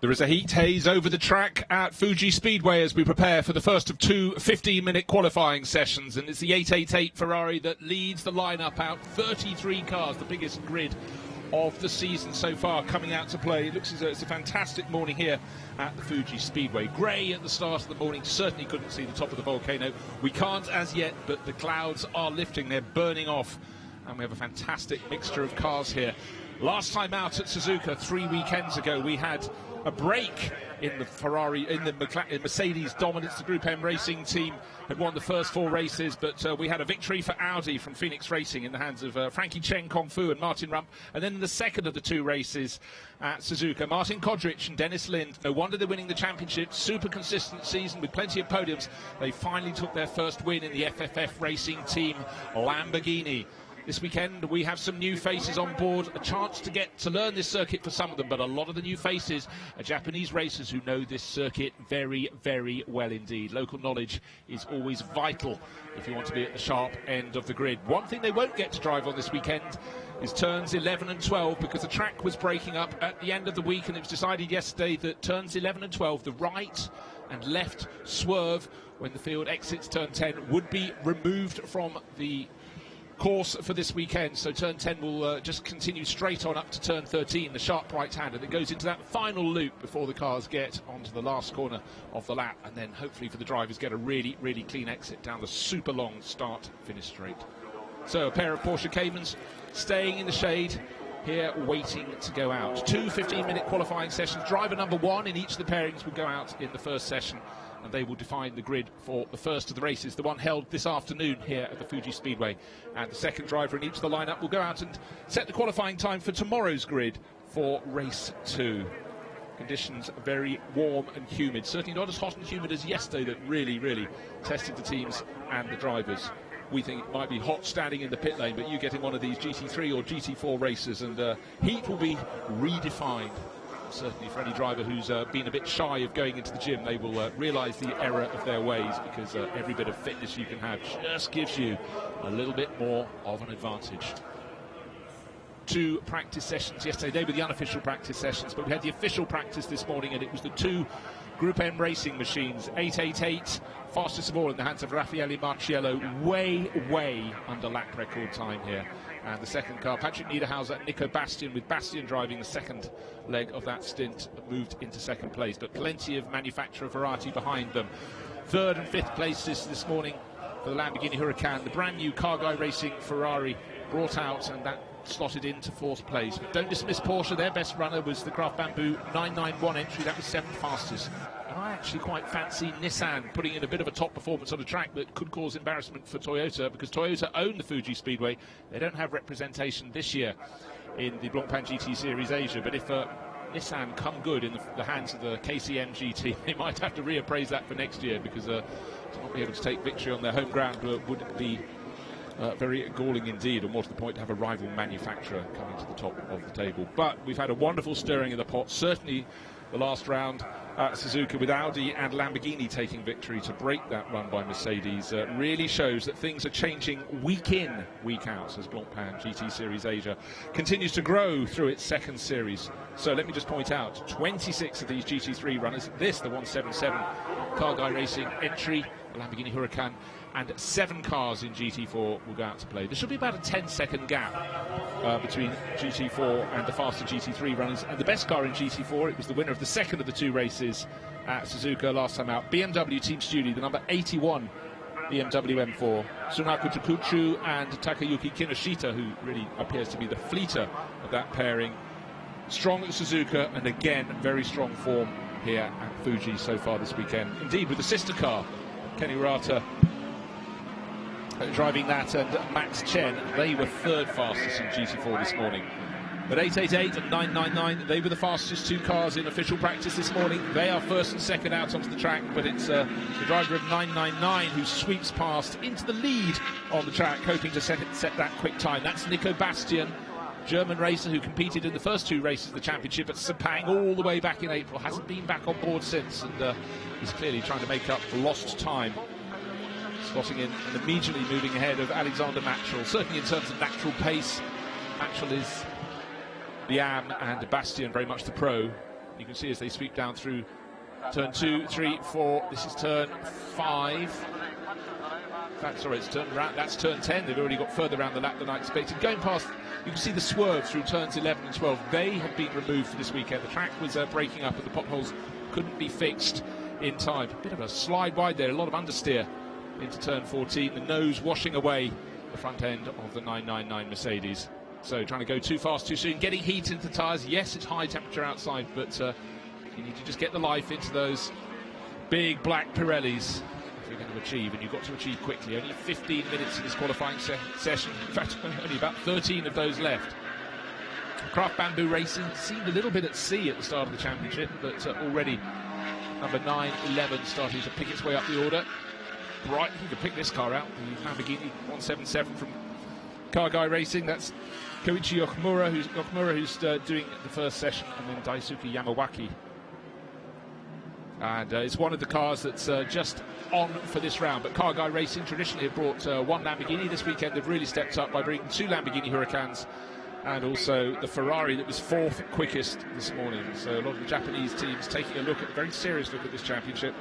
There is a heat haze over the track at Fuji Speedway as we prepare for the first of two 15-minute qualifying sessions, and it's the 888 Ferrari that leads the lineup out. 33 cars, the biggest grid of the season so far, coming out to play. It looks as though it's a fantastic morning here at the Fuji Speedway. Grey at the start of the morning, certainly couldn't see the top of the volcano. We can't as yet, but the clouds are lifting, they're burning off, and we have a fantastic mixture of cars here. Last time out at Suzuka 3 weekends ago, we had a break in the Ferrari, in Mercedes dominance. The Group M racing team had won the first 4 races, but we had a victory for Audi from Phoenix Racing in the hands of Frankie Chen Kung Fu and Martin Rump. And then in the second of the 2 races at Suzuka, Martin Kodrich and Dennis Lind, no wonder they're winning the championship. Super consistent season with plenty of podiums. They finally took their first win in the FFF racing team Lamborghini. This weekend we have some new faces on board, a chance to get to learn this circuit for some of them, but a lot of the new faces are Japanese racers who know this circuit very, very well indeed. Local knowledge is always vital if you want to be at the sharp end of the grid. One thing they won't get to drive on this weekend is turns 11 and 12, because the track was breaking up at the end of the week, and it was decided yesterday that turns 11 and 12, the right and left swerve when the field exits turn 10, would be removed from the course for this weekend. So turn 10 will just continue straight on up to turn 13, the sharp right hand, and it goes into that final loop before the cars get onto the last corner of the lap, and then hopefully for the drivers get a really, really clean exit down the super long start finish straight. So a pair of Porsche Caymans staying in the shade here, waiting to go out. 2 15-minute qualifying sessions. Driver number 1 in each of the pairings will go out in the first session, and they will define the grid for the first of the races, the one held this afternoon here at the Fuji Speedway. And the second driver in each of the lineup will go out and set the qualifying time for tomorrow's grid for race 2. Conditions very warm and humid, certainly not as hot and humid as yesterday that really, really tested the teams and the drivers. We think it might be hot standing in the pit lane, but you get in one of these GT3 or GT4 races and heat will be redefined. Certainly for any driver who's been a bit shy of going into the gym, they will realise the error of their ways, because every bit of fitness you can have just gives you a little bit more of an advantage. 2 practice sessions yesterday. They were the unofficial practice sessions, but we had the official practice this morning, and it was the 2 Group M racing machines. 888, fastest of all in the hands of Raffaele Marciello, way under lap record time here. And the second car, Patrick Niederhauser and Nico Bastian, with Bastian driving the second leg of that stint, moved into second place, but plenty of manufacturer variety behind them. Third and fifth places this morning for the Lamborghini Huracan. The brand new Car Guy Racing Ferrari brought out, and that slotted into 4th place. But don't dismiss Porsche. Their best runner was the Craft Bamboo 991 entry. That was 7th fastest. And I actually quite fancy Nissan putting in a bit of a top performance on a track that could cause embarrassment for Toyota, because Toyota own the Fuji Speedway. They don't have representation this year in the Blancpain GT Series Asia, but if Nissan come good in the hands of the KCM GT, they might have to reappraise that for next year, because to not be able to take victory on their home ground would be very galling indeed, or more to the point, to have a rival manufacturer coming to the top of the table. But we've had a wonderful stirring of the pot, certainly the last round at Suzuka, with Audi and Lamborghini taking victory to break that run by Mercedes. Really shows that things are changing week in, week out, as Blancpain GT Series Asia continues to grow through its second series. So let me just point out, 26 of these GT3 runners, this, the 177 Car Guy Racing entry, the Lamborghini Huracan, and 7 cars in GT4 will go out to play. There should be about a 10-second gap between GT4 and the faster GT3 runners. And the best car in GT4, it was the winner of the second of the 2 races at Suzuka last time out, BMW Team Studio, the number 81 BMW M4, Tsunaku Takuchu and Takayuki Kinoshita, who really appears to be the fleeter of that pairing. Strong at Suzuka, and again, very strong form here at Fuji so far this weekend. Indeed, with the sister car, Kenny Rata driving that, and Max Chen, they were 3rd fastest in GT4 this morning. But 888 and 999, they were the fastest 2 cars in official practice this morning. They are 1st and 2nd out onto the track, but it's the driver of 999 who sweeps past into the lead on the track, hoping to set that quick time. That's Nico Bastian, German racer who competed in the first 2 races of the championship at Sepang all the way back in April, hasn't been back on board since, and he's clearly trying to make up lost time. Slotting in and immediately moving ahead of Alexander Matchell, certainly in terms of natural pace. Matchell is the am, and Bastian very much the pro. You can see as they sweep down through turn 2, 3, 4. This is turn 5. In fact, sorry, it's turn around. That's turn 10. They've already got further around the lap than I expected. Going past, you can see the swerve through turns 11 and 12. They have been removed for this weekend. The track was breaking up and the potholes couldn't be fixed in time. A bit of a slide wide there, a lot of understeer into turn 14. The nose washing away the front end of the 999 Mercedes. So trying to go too fast too soon, getting heat into the tyres. Yes, it's high temperature outside, but you need to just get the life into those big black Pirellis if you're going to achieve, and you've got to achieve quickly. Only 15 minutes in this qualifying session. In fact, only about 13 of those left. Craft Bamboo Racing seemed a little bit at sea at the start of the championship, but already number 9, 11 starting to pick its way up the order. Bright, you could pick this car out, the Lamborghini 177 from Car Guy Racing. That's Koichi Yokomura, who's doing the first session, and then Daisuke Yamawaki. And it's one of the cars that's just on for this round. But Car Guy Racing traditionally have brought one Lamborghini. This weekend they've really stepped up by bringing 2 Lamborghini Huracans and also the Ferrari that was 4th quickest this morning. So a lot of the Japanese teams taking a very serious look at this championship,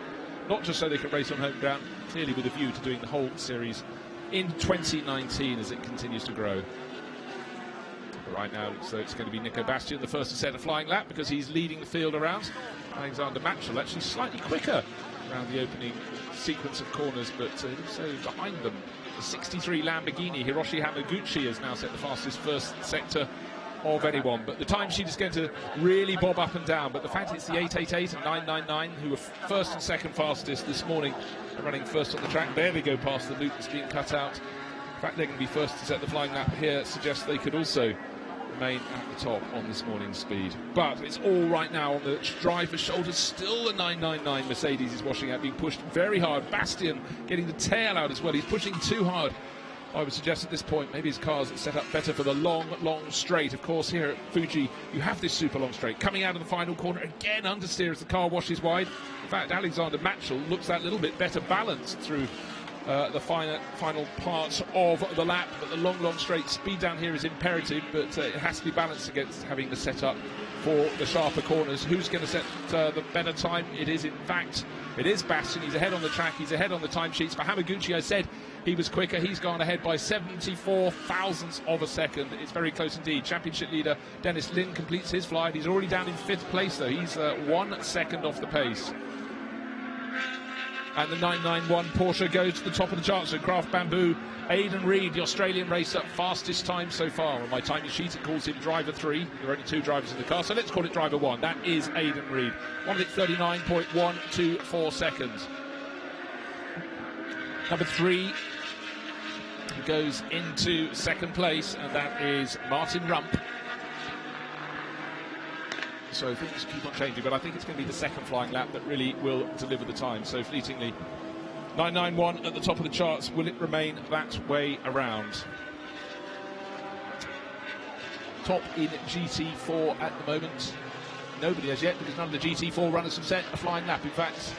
not just so they can race on home ground, clearly with a view to doing the whole series in 2019 as it continues to grow. But right now, so it's going to be Nico Bastian, the first to set a flying lap because he's leading the field around. Alexander Matchell actually slightly quicker around the opening sequence of corners, but also behind them, the 63 Lamborghini Hiroshi Hamaguchi has now set the fastest first sector of anyone. But the timesheet is going to really bob up and down. But the fact it's the 888 and 999 who were first and second fastest this morning, running first on the track, barely go past the loop that's being cut out. The fact they're going to be first to set the flying lap here suggests they could also remain at the top on this morning's speed. But it's all right now on the driver's shoulders. Still the 999 Mercedes is washing out, being pushed very hard. Bastian getting the tail out as well. He's pushing too hard. I would suggest at this point maybe his car's set up better for the long straight. Of course, here at Fuji you have this super long straight. Coming out of the final corner, again understeer as the car washes wide. In fact, Alexander Matchell looks that little bit better balanced through the final parts of the lap, but the long straight speed down here is imperative, but it has to be balanced against having the setup for the sharper corners. Who's going to set the better time? It is Bastian. He's ahead on the track, he's ahead on the timesheets. For Hamaguchi, I said he was quicker. He's gone ahead by 74 thousandths of a second. It's very close indeed. Championship leader Dennis Lin completes his fly. He's already down in 5th place though. He's 1 second off the pace. And the 991 Porsche goes to the top of the charts. So Craft Bamboo, Aidan Reid, the Australian racer, fastest time so far. On my timing sheet, it calls him driver 3. There are only 2 drivers in the car, so let's call it driver 1. That is Aidan Reid. 1 minute 39.124 seconds. Number 3 goes into 2nd place, and that is Martin Rump. So things keep on changing, but I think it's going to be the second flying lap that really will deliver the time. So fleetingly, 991 at the top of the charts. Will it remain that way around? Top in GT4 at the moment. Nobody as yet, because none of the GT4 runners have set a flying lap. In fact,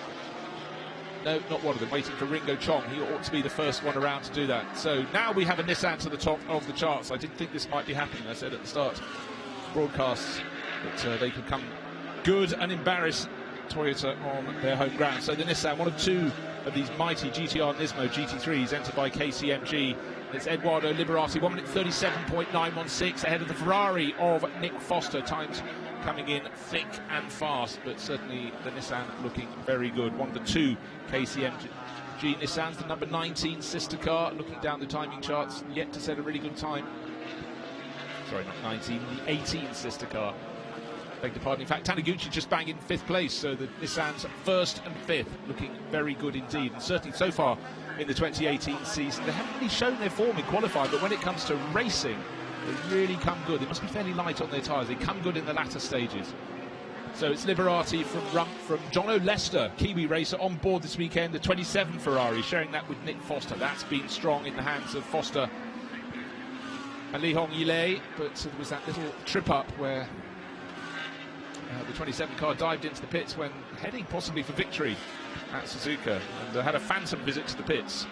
no, not one of them. Waiting for Ringo Chong. He ought to be the first one around to do that. So now we have a Nissan to the top of the charts. I didn't think this might be happening. I said at the start, broadcasts, that they could come good and embarrass Toyota on their home ground. So the Nissan, one of 2 of these mighty GT-R NISMO GT3s entered by KCMG. It's Eduardo Liberati, 1 minute 37.916 ahead of the Ferrari of Nick Foster. Times coming in thick and fast, but certainly the Nissan looking very good. One of the 2 KCMG Nissans, the number 19 sister car, looking down the timing charts, yet to set a really good time. Sorry, not 19, the 18 sister car. Beg your pardon. In fact, Taniguchi just bang in 5th place, so the Nissan's 1st and 5th looking very good indeed. And certainly so far in the 2018 season, they haven't really shown their form in qualifying, but when it comes to racing, they really come good. They must be fairly light on their tyres. They come good in the latter stages. So it's Liberati from Jono Lester, Kiwi racer, on board this weekend. The 27 Ferrari, sharing that with Nick Foster. That's been strong in the hands of Foster and Li Hong Yilei, but there was that little trip up where the 27 car dived into the pits when heading possibly for victory at Suzuka, and had a phantom visit to the pits,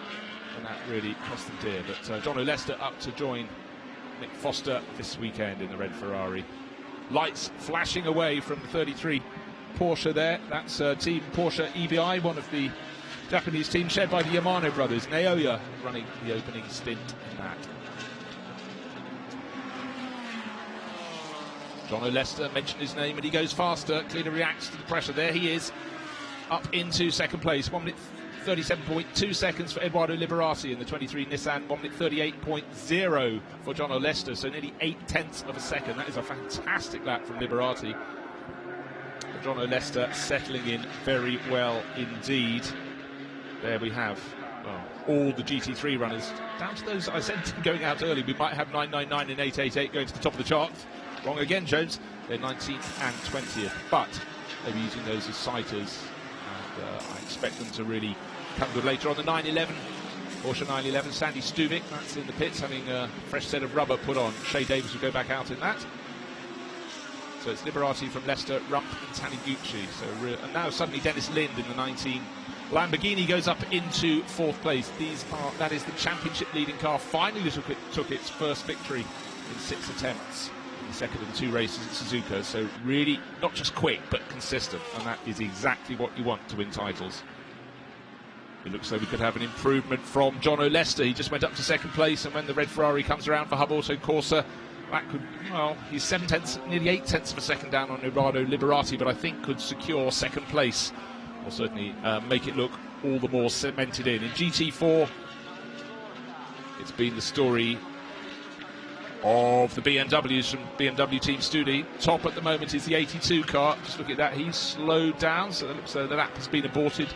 and that really cost them dear. But Jono Lester up to join Nick Foster this weekend in the red Ferrari. lights flashing away from the 33 Porsche there. That's team Porsche EBI, one of the Japanese teams shared by the Yamano brothers. Naoya running the opening stint in that. John O'Lester mentioned his name and he goes faster, clearly reacts to the pressure. There he is, up into second place. 1 minute 37.2 seconds for Eduardo Liberati in the 23 Nissan, 1 minute 38.0 for John O'Lester, so nearly 8/10 of a second. That is a fantastic lap from Liberati. But John O'Lester settling in very well indeed. There we have all the GT3 runners, down to those I said going out early. We might have 999 and 888 going to the top of the chart. Wrong again, Jones. They're 19th and 20th, but they'll be using those as sighters, and I expect them to really come good later on. The 911, Porsche 911, Sandy Stuvik, that's in the pits, having a fresh set of rubber put on. Shea Davis will go back out in that. So it's Liberati from Leicester, Rump and Taniguchi. And now suddenly Dennis Lind in the 19 Lamborghini goes up into 4th place. That is the championship leading car. Finally took its first victory in 6 attempts. The second of the 2 races at Suzuka, so really not just quick but consistent, and that is exactly what you want to win titles. It looks like we could have an improvement from John O'Lester. He just went up to 2nd place, and when the red Ferrari comes around for Hub Auto Corsa, that could, well, he's 7/10, nearly 8/10 of a second down on Eduardo Liberati, but I think could secure 2nd place, or certainly make it look all the more cemented in. In GT4, it's been the story of the BMWs from BMW Team Studi. Top at the moment is the 82 car. Just look at that, he's slowed down, so it looks like the lap has been aborted.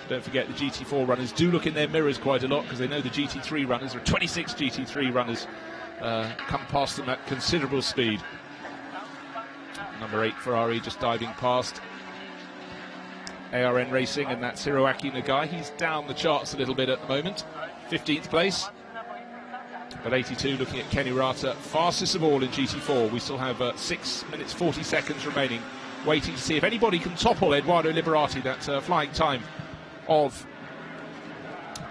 Don't forget the GT4 runners do look in their mirrors quite a lot, because they know the GT3 runners, there are 26 GT3 runners, come past them at considerable speed. Number 8 Ferrari just diving past ARN Racing, and that's Hiroaki Nagai. He's down the charts a little bit at the moment, 15th place. But 82 looking at Kenny Rata, fastest of all in GT4. We still have 6 minutes 40 seconds remaining, waiting to see if anybody can topple Eduardo Liberati. That flying time of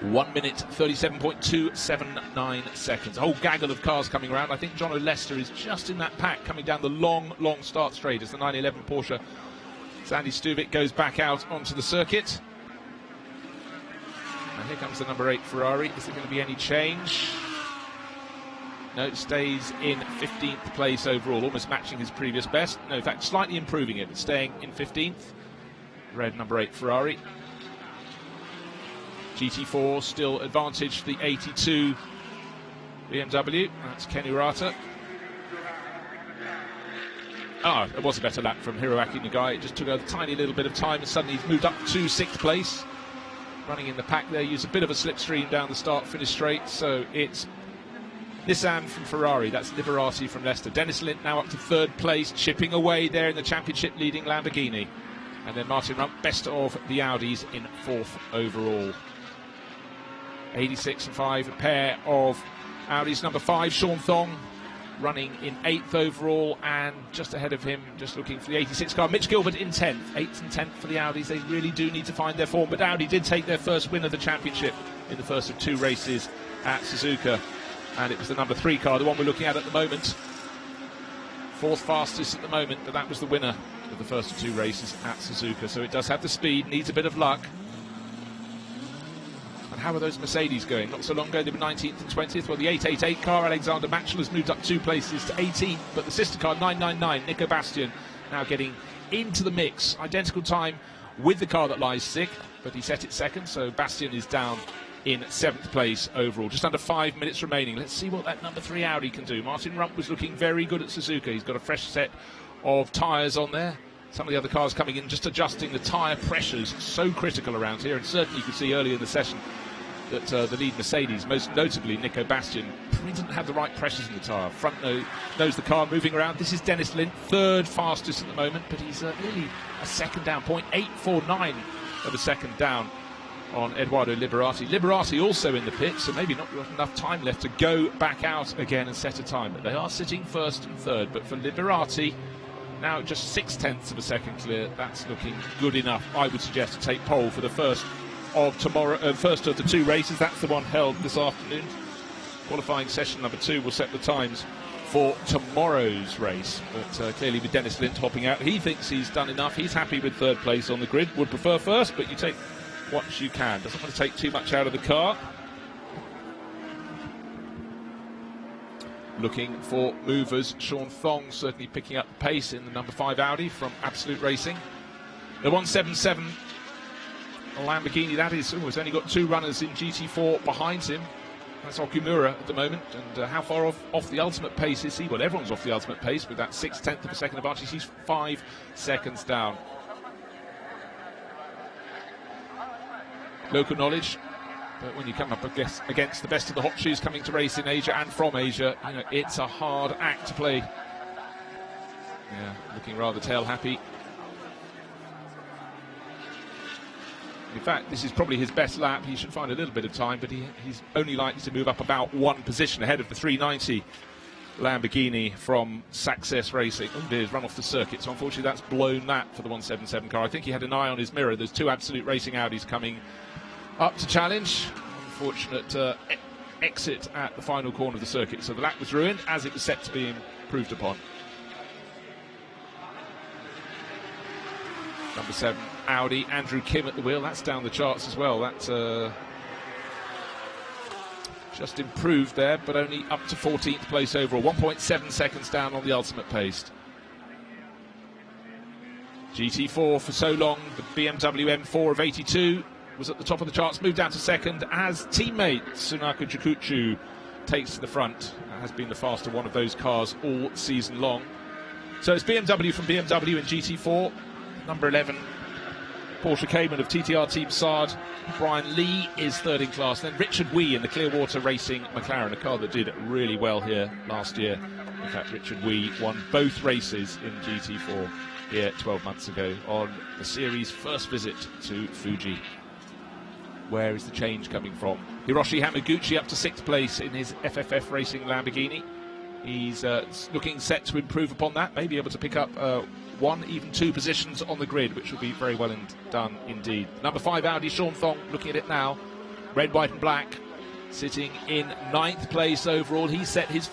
1 minute 37.279 seconds. A whole gaggle of cars coming around. I think John O'Lester is just in that pack, coming down the long start straight as the 911 Porsche Sandy Stuvik goes back out onto the circuit. And here comes the number 8 Ferrari. Is there going to be any change? No, it stays in 15th place overall, almost matching his previous best. No, in fact, slightly improving it, but staying in 15th. Red number 8 Ferrari. GT4 still advantage for the 82 BMW. That's Kenny Rata. It was a better lap from Hiroaki Nagai. It just took a tiny little bit of time, and suddenly he's moved up to 6th place. Running in the pack there, used a bit of a slipstream down the start-finish straight, so it's Nissan from Ferrari, that's Liberati from Leicester. Dennis Lind now up to 3rd place, chipping away there in the championship leading Lamborghini. And then Martin Rump, best of the Audis, in 4th overall. 86 and 5, a pair of Audis. Number 5, Sean Thong, running in 8th overall, and just ahead of him, just looking for the 86 car, Mitch Gilbert in 10th. 8th and 10th for the Audis. They really do need to find their form, but Audi did take their first win of the championship in the first of 2 races at Suzuka. And it was the number 3 car, the one we're looking at the moment. 4th fastest at the moment, but that was the winner of the first of 2 races at Suzuka. So it does have the speed, needs a bit of luck. And how are those Mercedes going? Not so long ago, they were 19th and 20th. Well, the 888 car, Alexander Matchell, has moved up 2 places to 18th. But the sister car, 999, Nico Bastian, now getting into the mix. Identical time with the car that lies 6th, but he set it 2nd, so Bastian is down in 7th place overall. Just under 5 minutes remaining. Let's see what that number 3 Audi can do. Martin Rump was looking very good at Suzuka. He's got a fresh set of tyres on there. Some of the other cars coming in, just adjusting the tyre pressures, so critical around here. And certainly you could see earlier in the session that the lead Mercedes, most notably Nico Bastian, probably didn't have the right pressures in the tyre. Front knows the car moving around. This is Dennis Lind, 3rd fastest at the moment, but he's nearly a second down, 0.849 of a second down on Eduardo Liberati. Liberati also in the pit, so maybe not enough time left to go back out again and set a time. But they are sitting 1st and 3rd. But for Liberati, now just 6/10 of a second clear. That's looking good enough, I would suggest, to take pole for the first of the 2 races. That's the one held this afternoon. Qualifying session number 2 will set the times for tomorrow's race. But clearly with Dennis Lint hopping out, he thinks he's done enough. He's happy with third place on the grid. Would prefer first, but you take what you can. Doesn't want to take too much out of the car. Looking for movers. Sean Thong certainly picking up the pace in the number 5 Audi from Absolute Racing. The 177 Lamborghini, that is, has only got 2 runners in GT4 behind him. That's Okumura at the moment. And how far off the ultimate pace is he? Well, everyone's off the ultimate pace with that 6/10 of a second advantage. He's 5 seconds down. Local knowledge. But when you come up against the best of the hot shoes coming to race in Asia and from Asia, you know, it's a hard act to play. Yeah, looking rather tail happy. In fact, this is probably his best lap. He should find a little bit of time, but he's only likely to move up about 1 position ahead of the 390 Lamborghini from Success Racing. Oh dear, he's run off the circuit, so unfortunately that's blown that for the 177 car. I think he had an eye on his mirror. There's 2 Absolute Racing Audis coming up to challenge. Unfortunate exit at the final corner of the circuit. So the lap was ruined as it was set to be improved upon. Number 7 Audi, Andrew Kim at the wheel. That's down the charts as well. That's just improved there, but only up to 14th place overall. 1.7 seconds down on the ultimate pace. GT4 for so long. The BMW M4 of 82 was at the top of the charts, moved down to second as teammate Tsunaka Jukuchu takes to the front. That has been the faster one of those cars all season long. So it's BMW from BMW in GT4. Number 11, Porsche Cayman of TTR Team Saad. Brian Lee is third in class. Then Richard Wee in the Clearwater Racing McLaren, a car that did really well here last year. In fact, Richard Wee won both races in GT4 here 12 months ago on the series' first visit to Fuji. Where is the change coming from? Hiroshi Hamaguchi up to 6th place in his FFF Racing Lamborghini. He's looking set to improve upon that, maybe able to pick up 1, even 2 positions on the grid, which will be very well done indeed. Number 5 Audi, Sean Thong, looking at it now. Red, white and black, sitting in 9th place overall. He set his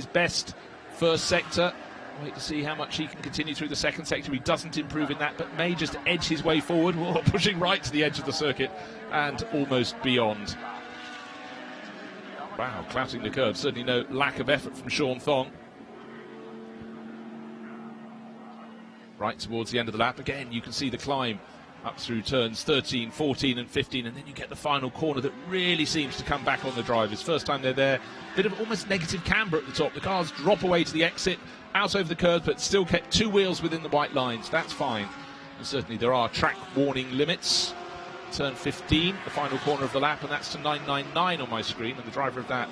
best first sector. Wait to see how much he can continue through the second sector. He doesn't improve in that, but may just edge his way forward, pushing right to the edge of the circuit and almost beyond. Wow, clouting the curve. Certainly no lack of effort from Sean Thong. Right towards the end of the lap. Again, you can see the climb up through turns 13, 14 and 15, and then you get the final corner that really seems to come back on the drivers. First time they're there, bit of almost negative camber at the top. The cars drop away to the exit, out over the curve, but still kept 2 wheels within the white lines. That's fine. And certainly there are track warning limits. Turn 15, the final corner of the lap, and that's to 999 on my screen, and the driver of that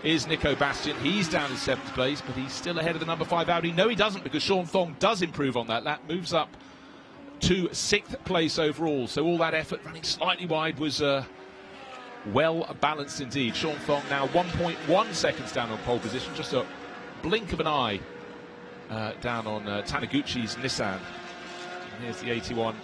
is Nico Bastian. He's down in 7th place, but he's still ahead of the number 5 Audi. No, he doesn't, because Sean Thong does improve on that lap, moves up to 6th place overall. So all that effort running slightly wide was well balanced indeed. Sean Thong now 1.1 seconds down on pole position, just a blink of an eye down on Taniguchi's Nissan. And here's the 81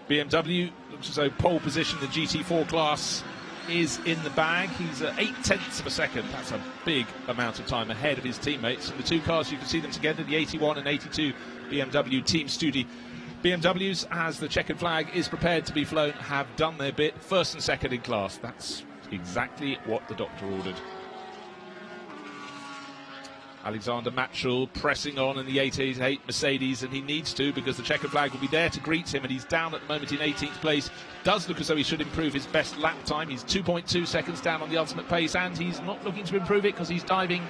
BMW. Looks as though pole position, the GT4 class is in the bag. He's 0.8 of a second. That's a big amount of time ahead of his teammates. And the 2 cars, you can see them together, the 81 and 82 BMW Team Studi. BMWs, as the checkered flag is prepared to be flown, have done their bit. 1st and 2nd in class. That's exactly what the doctor ordered. Alexander Matschel pressing on in the 888 Mercedes, and he needs to, because the checkered flag will be there to greet him, and he's down at the moment in 18th place. Does look as though he should improve his best lap time. He's 2.2 seconds down on the ultimate pace, and he's not looking to improve it because he's diving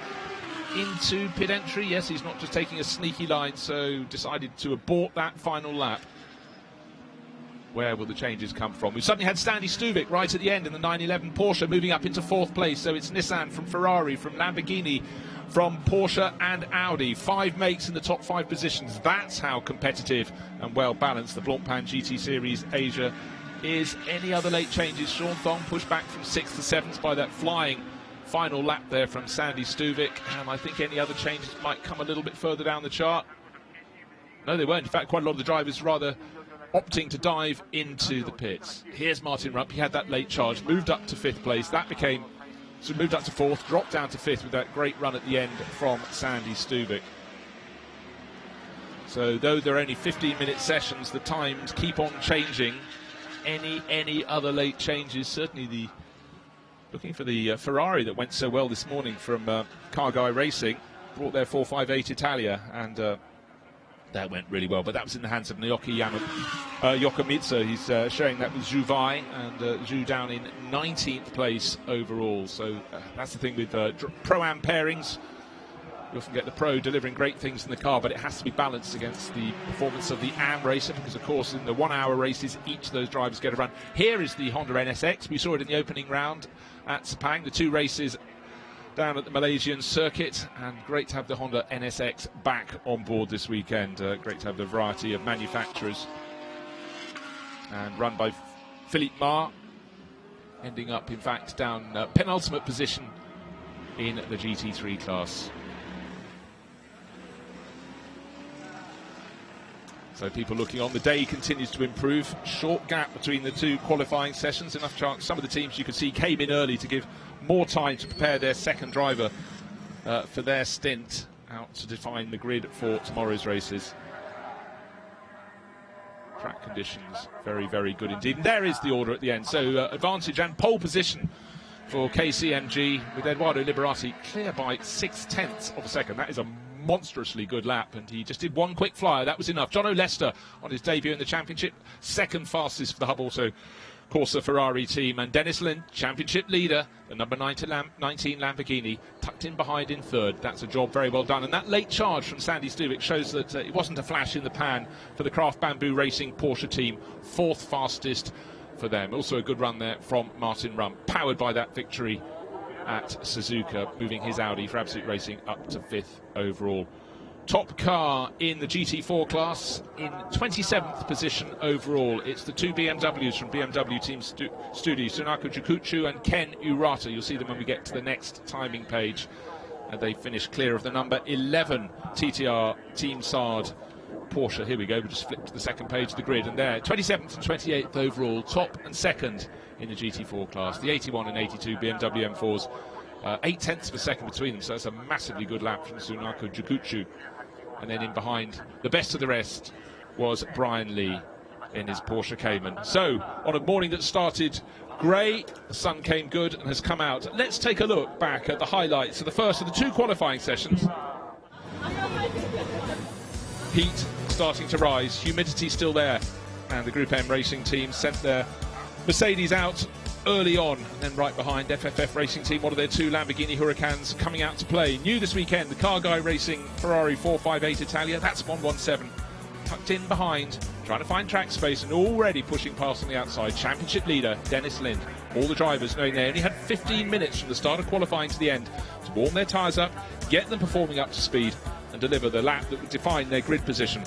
into pit entry. Yes, he's not just taking a sneaky line, so decided to abort that final lap. Where will the changes come from? We've suddenly had Standy Stuvik right at the end in the 911 Porsche moving up into 4th place. So it's Nissan from Ferrari, from Lamborghini, from Porsche and Audi. 5 makes in the top 5 positions. That's how competitive and well balanced the Blancpain GT Series Asia is. Any other late changes? Sean Thong pushed back from 6th to 7th by that flying final lap there from Sandy Stuvik. And I think any other changes might come a little bit further down the chart. No, they weren't. In fact, quite a lot of the drivers rather opting to dive into the pits. Here's Martin Rump. He had that late charge, moved up to 5th place. That became So moved up to 4th, dropped down to 5th with that great run at the end from Sandy Stuvik. So though they're only 15-minute sessions, the times keep on changing. Any other late changes? Certainly looking for the Ferrari that went so well this morning from Car Guy Racing, brought their 458 Italia, and that went really well. But that was in the hands of Naoki Yokomitsu. He's sharing that with Zhu Vai, and Zhu down in 19th place overall. So that's the thing with Pro-Am pairings. You often get the Pro delivering great things in the car, but it has to be balanced against the performance of the AM racer, because of course in the 1 hour races each of those drivers get a run. Here is the Honda NSX. We saw it in the opening round at Sepang, the 2 races down at the Malaysian circuit, and great to have the Honda NSX back on board this weekend. Great to have the variety of manufacturers, and run by Philippe Ma, ending up in fact down penultimate position in the GT3 class. So people looking on, the day continues to improve. Short gap between the 2 qualifying sessions, enough chance some of the teams you could see came in early to give more time to prepare their second driver for their stint out to define the grid for tomorrow's races. Track conditions very, very good indeed. And there is the order at the end. So advantage and pole position for KCMG, with Edoardo Liberati clear by 0.6 of a second. That is a monstrously good lap, and he just did one quick flyer. That was enough. John O'Lester on his debut in the championship, second fastest for the Hub Auto Corsa Ferrari team, and Dennis Lind, championship leader, the number 19 Lamborghini, tucked in behind in 3rd. That's a job very well done, and that late charge from Sandy Stuvik shows that it wasn't a flash in the pan for the Craft Bamboo Racing Porsche team, 4th fastest for them. Also a good run there from Martin Rump, powered by that victory at Suzuka, moving his Audi for Absolute Racing up to 5th overall. Top car in the GT4 class, in 27th position overall. It's the 2 BMWs from BMW Team Studio, Sunako Jukuchu and Ken Urata. You'll see them when we get to the next timing page. And they finish clear of the number 11 TTR Team Sard Porsche. Here we go, we'll just flip to the second page of the grid, and there, 27th and 28th overall, top and second in the GT4 class. The 81 and 82 BMW M4s, 0.8 of a second between them, so that's a massively good lap from Sunako Jukuchu. And then in behind, the best of the rest was Brian Lee in his Porsche Cayman. So, on a morning that started grey, the sun came good and has come out. Let's take a look back at the highlights of the first of the 2 qualifying sessions. Heat starting to rise, humidity still there, and the Group M racing team sent their Mercedes out early on, and then right behind FFF Racing Team, one of their 2 Lamborghini Huracans coming out to play. New this weekend, the Car Guy Racing Ferrari 458 Italia, that's 117, tucked in behind, trying to find track space, and already pushing past on the outside, championship leader Dennis Lind. All the drivers knowing they only had 15 minutes from the start of qualifying to the end to warm their tyres up, get them performing up to speed, and deliver the lap that would define their grid position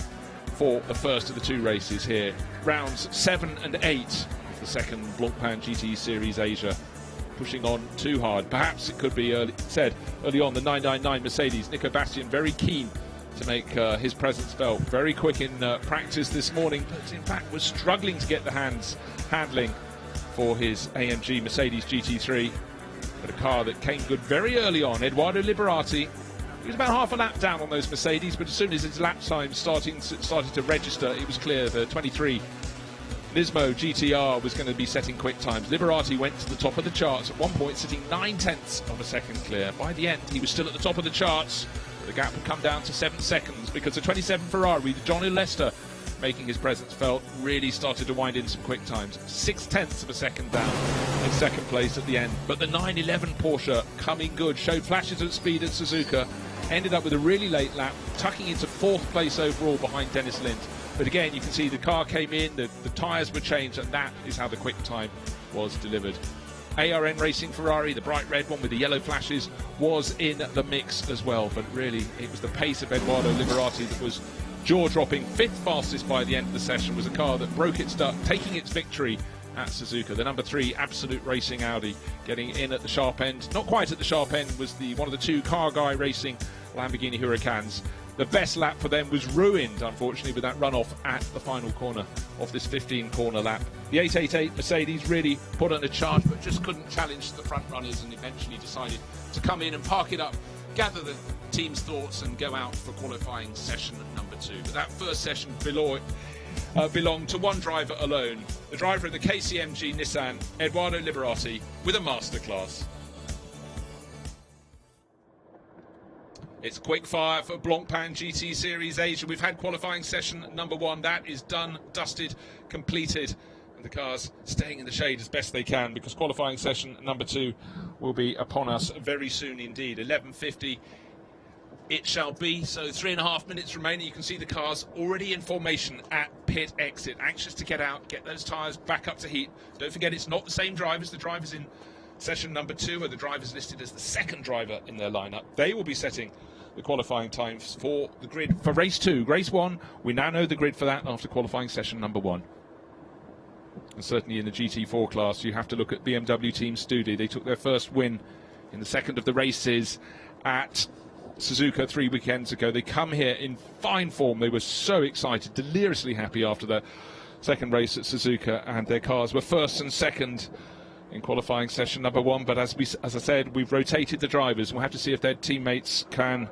for the first of the 2 races here. Rounds 7 and 8. The second Blancpain GT Series Asia, pushing on too hard. Perhaps it could be early on, the 999 Mercedes. Nico Bastian very keen to make his presence felt. Very quick in practice this morning, but in fact was struggling to get the handling for his AMG Mercedes GT3. But a car that came good very early on. Edoardo Liberati, he was about half a lap down on those Mercedes, but as soon as his lap time started to register, it was clear the 23 NISMO GT-R was going to be setting quick times. Liberati went to the top of the charts at one point, sitting 0.9 of a second clear. By the end, he was still at the top of the charts. The gap would come down to 7 seconds because the 27 Ferrari, with John Lester making his presence felt, really started to wind in some quick times. 0.6 of a second down in second place at the end. But the 911 Porsche coming good, showed flashes of speed at Suzuka, ended up with a really late lap, tucking into 4th place overall behind Dennis Lind. But again, you can see the car came in, the tyres were changed, and that is how the quick time was delivered. ARN Racing Ferrari, the bright red one with the yellow flashes, was in the mix as well. But really, it was the pace of Edoardo Liberati that was jaw-dropping. 5th fastest by the end of the session was a car that broke its duck, taking its victory at Suzuka. The number 3 Absolute Racing Audi getting in at the sharp end. Not quite at the sharp end was one of the 2 Car Guy Racing Lamborghini Huracans. the best lap for them was ruined, unfortunately, with that runoff at the final corner of this 15-corner lap. The 888 Mercedes really put on a charge, but just couldn't challenge the front runners, and eventually decided to come in and park it up, gather the team's thoughts, and go out for qualifying session number 2. But that first session belonged to one driver alone, the driver of the KCMG Nissan, Eduardo Liberati, with a masterclass. It's quick fire for Blancpain GT Series Asia. We've had qualifying session number 1. That is done, dusted, completed. And the cars staying in the shade as best they can, because qualifying session number 2 will be upon us very soon indeed. 11:50 it shall be. So 3.5 minutes remaining. You can see the cars already in formation at pit exit. Anxious to get out, get those tyres back up to heat. Don't forget, it's not the same drivers. The drivers in session number 2 are the drivers listed as the second driver in their lineup. They will be setting the qualifying times for the grid for race 2. Race 1, we now know the grid for that after qualifying session number 1. And certainly in the GT4 class, you have to look at BMW Team Studi. They took their first win in the second of the races at Suzuka 3 weekends ago. They come here in fine form. They were so excited, deliriously happy after their second race at Suzuka, and their cars were first and second in qualifying session number 1. But as I said, we've rotated the drivers. We'll have to see if their teammates can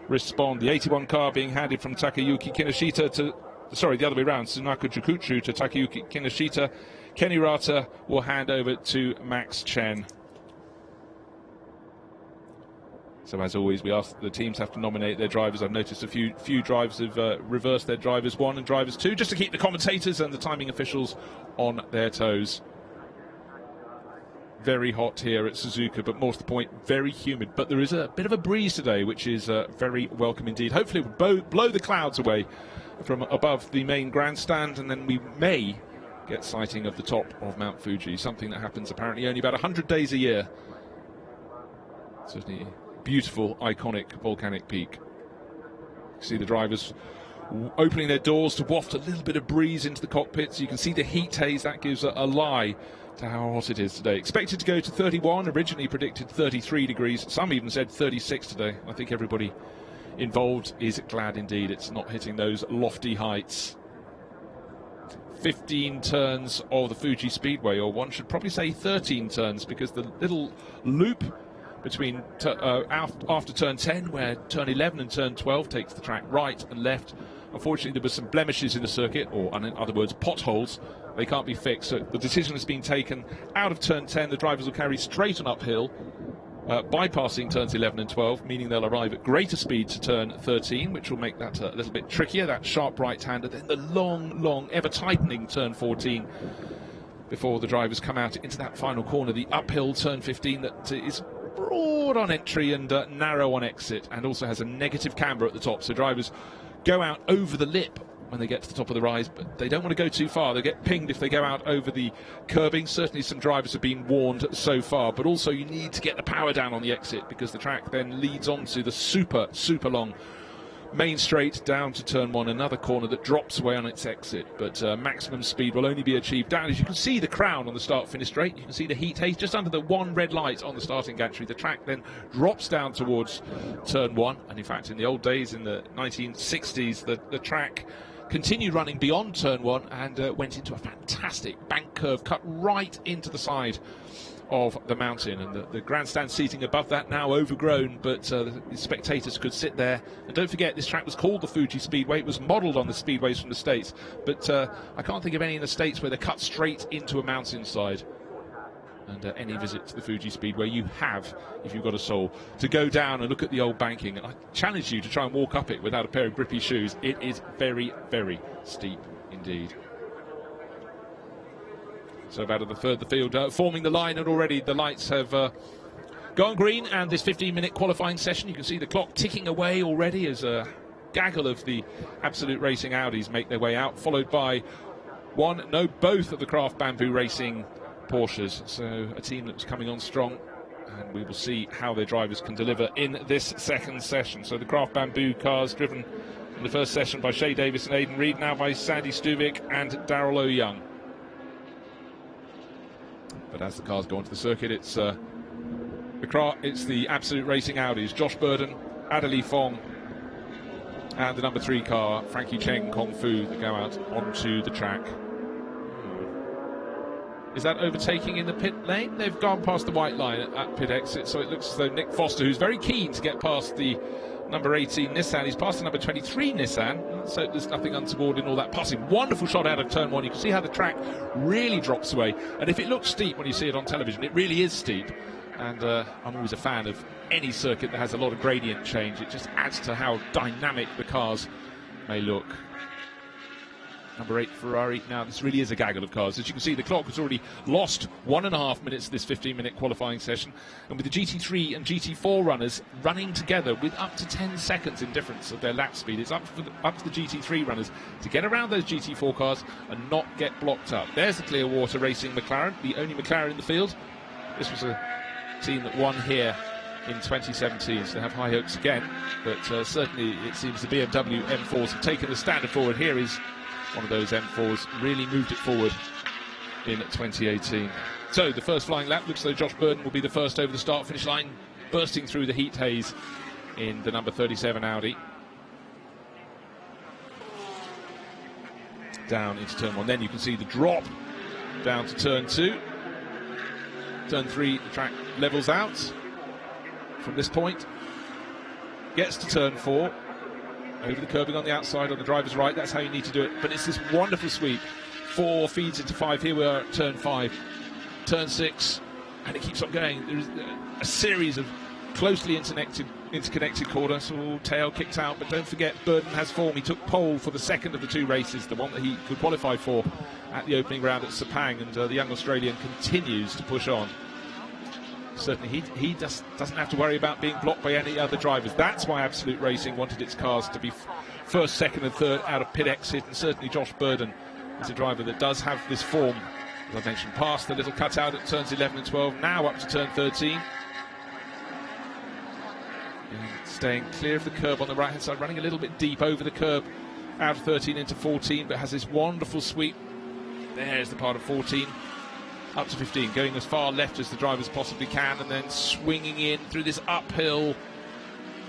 respond. The 81 car being handed from Takayuki Kinoshita to, sorry, the other way around, Sunako Jukuchu to Takayuki Kinoshita. Kenny Rata will hand over to Max Chen. So as always, we ask the teams have to nominate their drivers. I've noticed a few drivers have reversed their drivers 1 and drivers 2, just to keep the commentators and the timing officials on their toes. Very hot here at Suzuka, but more to the point, very humid. But there is a bit of a breeze today, which is very welcome indeed. Hopefully it will blow the clouds away from above the main grandstand, and then we may get sighting of the top of Mount Fuji, something that happens apparently only about 100 days a year. Certainly beautiful, iconic volcanic peak. You see the drivers opening their doors to waft a little bit of breeze into the cockpits. You can see the heat haze. That gives a lie to how hot it is today. Expected to go to 31, originally predicted 33 degrees. Some even said 36 today. I think everybody involved is glad indeed it's not hitting those lofty heights. 15 turns of the Fuji Speedway, or one should probably say 13 turns, because the little loop between after turn 10, where turn 11 and turn 12 takes the track right and left. Unfortunately, there were some blemishes in the circuit, or in other words, potholes. They can't be fixed. So the decision has been taken out of turn 10. The drivers will carry straight on uphill, bypassing turns 11 and 12, meaning they'll arrive at greater speed to turn 13, which will make that a little bit trickier, that sharp right-hander. Then the long, ever-tightening turn 14 before the drivers come out into that final corner, the uphill turn 15 that is broad on entry and narrow on exit, and also has a negative camber at the top. So drivers go out over the lip when they get to the top of the rise, but they don't want to go too far. They get pinged if they go out over the curbing. Certainly some drivers have been warned so far, but also you need to get the power down on the exit, because the track then leads on to the super long main straight down to turn 1, another corner that drops away on its exit. But maximum speed will only be achieved down. As you can see the crown on the start-finish straight, you can see the heat haze just under the one red light on the starting gantry. The track then drops down towards turn 1, and in fact in the old days, in the 1960s, the track continued running beyond turn 1 and went into a fantastic bank curve cut right into the side of the mountain, and the grandstand seating above that now overgrown, but the spectators could sit there. And don't forget, this track was called the Fuji Speedway. It was modelled on the speedways from the States, but I can't think of any in the States where they're cut straight into a mountainside. And any visit to the Fuji Speedway you have, if you've got a soul, to go down and look at the old banking. And I challenge you to try and walk up it without a pair of grippy shoes. It is very steep indeed. So about a third of the field forming the line, and already the lights have gone green, and this 15-minute qualifying session, you can see the clock ticking away already as a gaggle of the Absolute Racing Audis make their way out, followed by both of the Craft Bamboo Racing Porsches. So a team that's coming on strong, and we will see how their drivers can deliver in this second session. So the Craft Bamboo cars driven in the first session by Shay Davis and Aidan Reed, now by Sandy Stuvik and Daryl O'Young. But as the cars go onto the circuit, it's the Absolute Racing Audis. Josh Burden, Adelie Fong and the number 3 car, Frankie Cheng Kung Fu, that go out onto the track. Is that overtaking in the pit lane? They've gone past the white line at pit exit, so it looks as though Nick Foster, who's very keen to get past the number 18 Nissan, he's past the number 23 Nissan, so there's nothing untoward in all that passing. Wonderful shot out of turn 1. You can see how the track really drops away, and if it looks steep when you see it on television, it really is steep. And I'm always a fan of any circuit that has a lot of gradient change. It just adds to how dynamic the cars may look. Number 8 Ferrari. Now this really is a gaggle of cars. As you can see, the clock has already lost 1.5 minutes of this 15-minute qualifying session, and with the GT3 and GT4 runners running together with up to 10 seconds in difference of their lap speed, it's up to the GT3 runners to get around those GT4 cars and not get blocked up. There's the Clearwater Racing McLaren, the only McLaren in the field. This was a team that won here in 2017, so they have high hopes again, but certainly it seems the BMW M4s have taken the standard forward. Here is one of those M4s, really moved it forward in 2018. So the first flying lap looks as though Josh Burden will be the first over the start finish line, bursting through the heat haze in the number 37 Audi. Down into turn 1, then you can see the drop down to turn 2. Turn 3, the track levels out from this point, gets to turn 4, over the curbing on the outside on the driver's right. That's how you need to do it, but it's this wonderful sweep. 4 feeds into 5. Here we are at turn 5, turn 6, and it keeps on going. There's a series of closely interconnected corners. So tail kicked out, but don't forget Burden has form. He took pole for the second of the 2 races, the one that he could qualify for at the opening round at Sepang, and the young Australian continues to push on. Certainly he just doesn't have to worry about being blocked by any other drivers. That's why Absolute Racing wanted its cars to be first, second and third out of pit exit, and certainly Josh Burden is a driver that does have this form, as I mentioned, past the little cutout at turns 11 and 12, now up to turn 13. And staying clear of the curb on the right hand side, running a little bit deep over the curb out of 13 into 14, but has this wonderful sweep. There's the part of 14 up to 15, going as far left as the drivers possibly can, and then swinging in through this uphill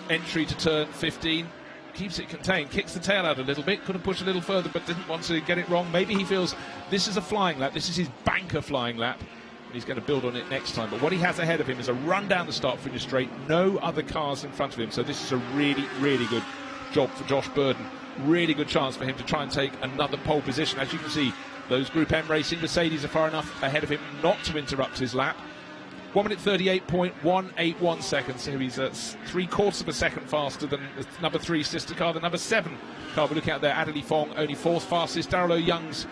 entry to turn 15. Keeps it contained, kicks the tail out a little bit, could have pushed a little further but didn't want to get it wrong. Maybe he feels this is a flying lap, this is his banker flying lap, and he's going to build on it next time. But what he has ahead of him is a run down the start finish straight, no other cars in front of him, so this is a really, really good job for Josh Burden. Really good chance for him to try and take another pole position. As you can see, those Group M Racing Mercedes are far enough ahead of him not to interrupt his lap. 1 minute 38.181 seconds. So he's 3/4 of a second faster than the number 3 sister car. The number 7 car we're looking at there, Adelie Fong, only 4th fastest. Darrell Young's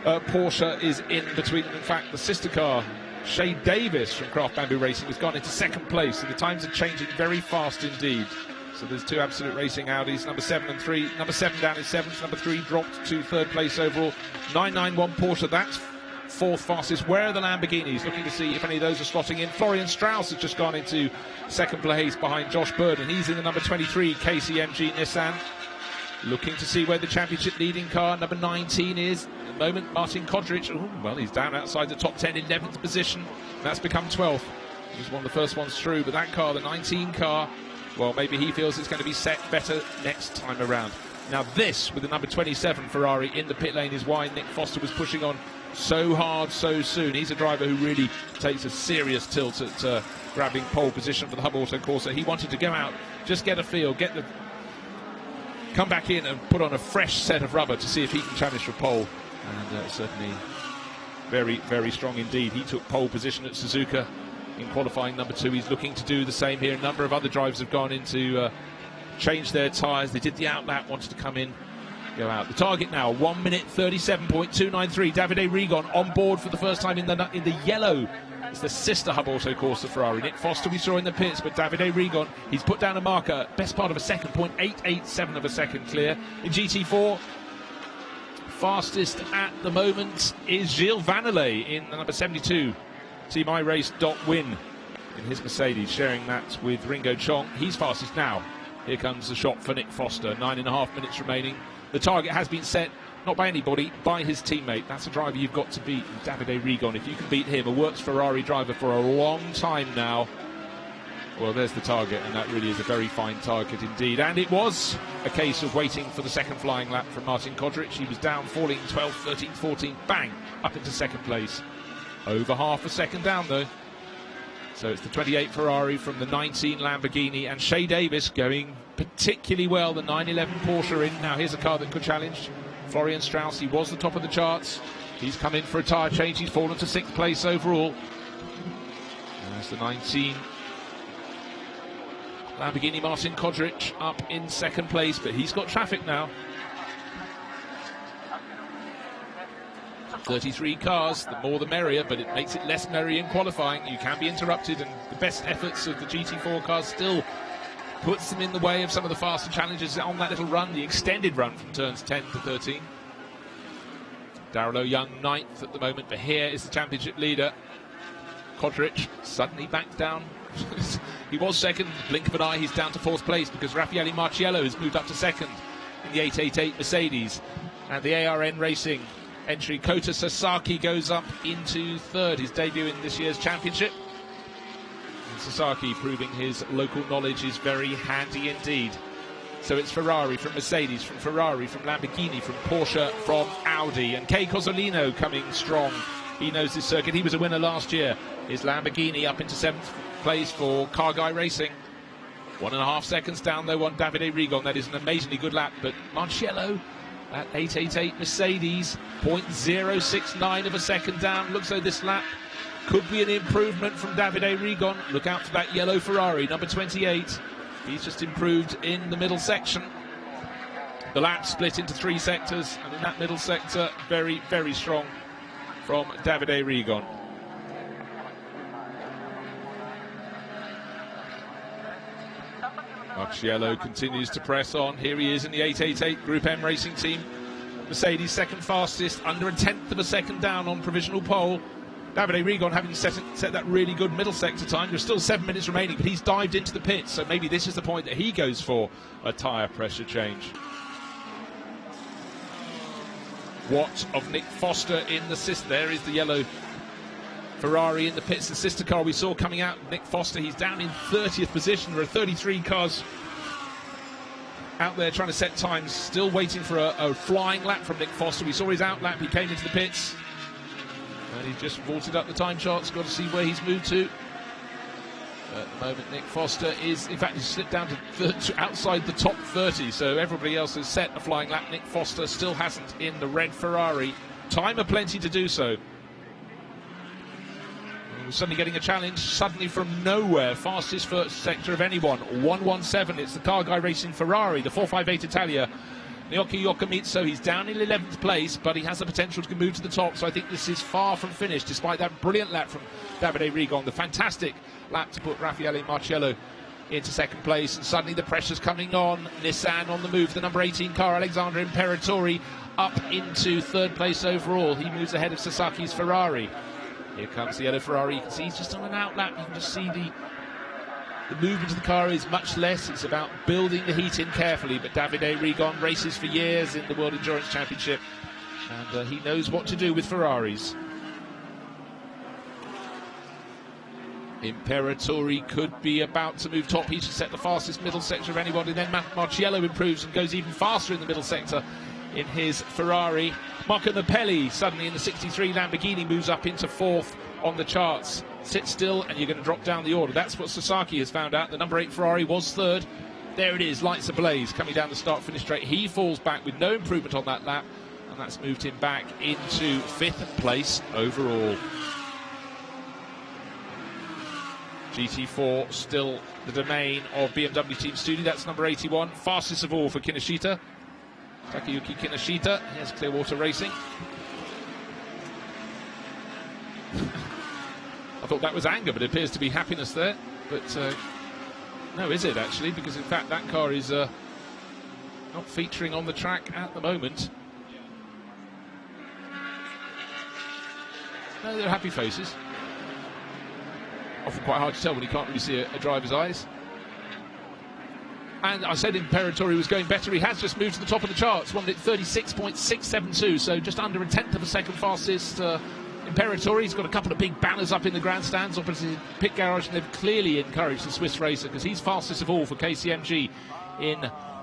Porsche is in between them. In fact, the sister car, Shay Davis from Craft Bamboo Racing, has gone into 2nd place. So the times are changing very fast indeed. So there's 2 Absolute Racing Audis, number 7 and 3. Number 7 down is 7th, number 3 dropped to 3rd place overall. 991 Porsche, that's 4th fastest. Where are the Lamborghinis? Looking to see if any of those are slotting in. Florian Strauss has just gone into 2nd place behind Josh Burden. He's in the number 23 KCMG Nissan. Looking to see where the championship leading car, number 19, is. At the moment, Martin Kodrich, well, he's down outside the top 10, 11th position. That's become 12th. He's one of the first ones through, but that car, the 19 car, well, maybe he feels it's going to be set better next time around. Now this, with the number 27 Ferrari in the pit lane, is why Nick Foster was pushing on so hard so soon. He's a driver who really takes a serious tilt at grabbing pole position for the Hub Auto Corsa. He wanted to go out, just get a feel, come back in and put on a fresh set of rubber to see if he can challenge for pole. And certainly very, very strong indeed. He took pole position at Suzuka in qualifying number 2. He's looking to do the same here. A number of other drivers have gone in to change their tyres. They did the outlap, wanted to come in, go out. The target now, 1 minute 37.293. Davide Rigon on board for the first time in the yellow. It's the sister Hub Auto Corsa Ferrari. Nick Foster we saw in the pits, but Davide Rigon, he's put down a marker, best part of a second, 0.887 of a second clear. In GT4, fastest at the moment is Gilles Vanelay in the number 72. Team iRace.win in his Mercedes, sharing that with Ringo Chong. He's fastest now. Here comes the shot for Nick Foster. 9.5 minutes remaining. The target has been set, not by anybody, by his teammate. That's a driver you've got to beat, Davide Rigon. If you can beat him, a works Ferrari driver for a long time now. Well, there's the target, and that really is a very fine target indeed. And it was a case of waiting for the second flying lap from Martin Kodric. He was down, falling 12, 13, 14, bang, up into second place. Over half a second down, though. So it's the 28 Ferrari from the 19 Lamborghini, and Shea Davis going particularly well, the 911 Porsche in. Now here's a car that could challenge Florian Strauss. He was the top of the charts. He's come in for a tyre change. He's fallen to 6th place overall. There's the 19 Lamborghini Martin Kodric up in 2nd place, but he's got traffic now. 33 cars, the more the merrier, but it makes it less merry in qualifying. You can be interrupted, and the best efforts of the GT4 cars still puts them in the way of some of the faster challenges on that little run, the extended run from turns 10 to 13. Darrell O'Young 9th at the moment, but here is the championship leader. Kodric suddenly back down. He was 2nd, blink of an eye, he's down to 4th place because Raffaele Marciello has moved up to 2nd in the 888 Mercedes. And the ARN Racing entry, Kota Sasaki, goes up into 3rd, his debut in this year's championship. And Sasaki proving his local knowledge is very handy indeed. So it's Ferrari from Mercedes, from Ferrari, from Lamborghini, from Porsche, from Audi. And Kei Cozzolino coming strong. He knows this circuit. He was a winner last year. His Lamborghini up into 7th place for Car Guy Racing. 1.5 seconds down though on Davide Rigon. That is an amazingly good lap. But Marciello, that 888 Mercedes, 0.069 of a second down. Looks like this lap could be an improvement from Davide Rigon. Look out for that yellow Ferrari, number 28. He's just improved in the middle section. The lap split into 3 sectors, and in that middle sector, very, very strong from Davide Rigon. Marciello continues to press on. Here he is in the 888 Group M Racing Team. Mercedes 2nd fastest, under 1/10 of a second down on provisional pole. Davide Rigon having set that really good middle sector time. There's still 7 minutes remaining, but he's dived into the pits, so maybe this is the point that he goes for a tyre pressure change. What of Nick Foster in the system? There is the yellow Ferrari in the pits, the sister car we saw coming out. Nick Foster, he's down in 30th position. There are 33 cars out there trying to set times, still waiting for a flying lap from Nick Foster. We saw his out lap, he came into the pits. And he just vaulted up the time charts. Got to see where he's moved to. At the moment, Nick Foster is, in fact, he's slipped down to outside the top 30. So everybody else has set a flying lap. Nick Foster still hasn't in the red Ferrari. Time aplenty to do so. Suddenly getting a challenge, suddenly from nowhere. Fastest first sector of anyone. 117. It's the Car Guy Racing Ferrari, the 458 Italia. Naoki Yokomitsu, he's down in 11th place, but he has the potential to move to the top, so I think this is far from finished, despite that brilliant lap from Davide Rigon, the fantastic lap to put Raffaele Marciello into 2nd place, and suddenly the pressure's coming on. Nissan on the move, the number 18 car, Alexander Imperatori, up into 3rd place overall. He moves ahead of Sasaki's Ferrari. Here comes the yellow Ferrari. You can see he's just on an out lap. You can just see the movement of the car is much less. It's about building the heat in carefully. But Davide Rigon races for years in the World Endurance Championship, and he knows what to do with Ferraris. Imperatori could be about to move top. He's just set the fastest middle sector of anyone, and then Marciello improves and goes even faster in the middle sector in his Ferrari. Marco Napelli suddenly in the 63 Lamborghini moves up into 4th on the charts. Sit still and you're going to drop down the order. That's what Sasaki has found out. The number 8 Ferrari was 3rd. There it is, lights ablaze, coming down the start-finish straight. He falls back with no improvement on that lap, and that's moved him back into 5th place overall. GT4 still the domain of BMW Team Studio. That's number 81, fastest of all for Kinoshita. Takayuki Kinoshita. Here's Clearwater Racing. I thought that was anger, but it appears to be happiness there. But no, is it actually? Because in fact that car is not featuring on the track at the moment. No, they're happy faces. Often quite hard to tell when you can't really see a driver's eyes. And I said Imperatori was going better. He has just moved to the top of the charts, won at 36.672, so just under 1/10 of a second fastest Imperatori's got a couple of big banners up in the grandstands opposite his pit garage, and they've clearly encouraged the Swiss racer because he's fastest of all for KCMG in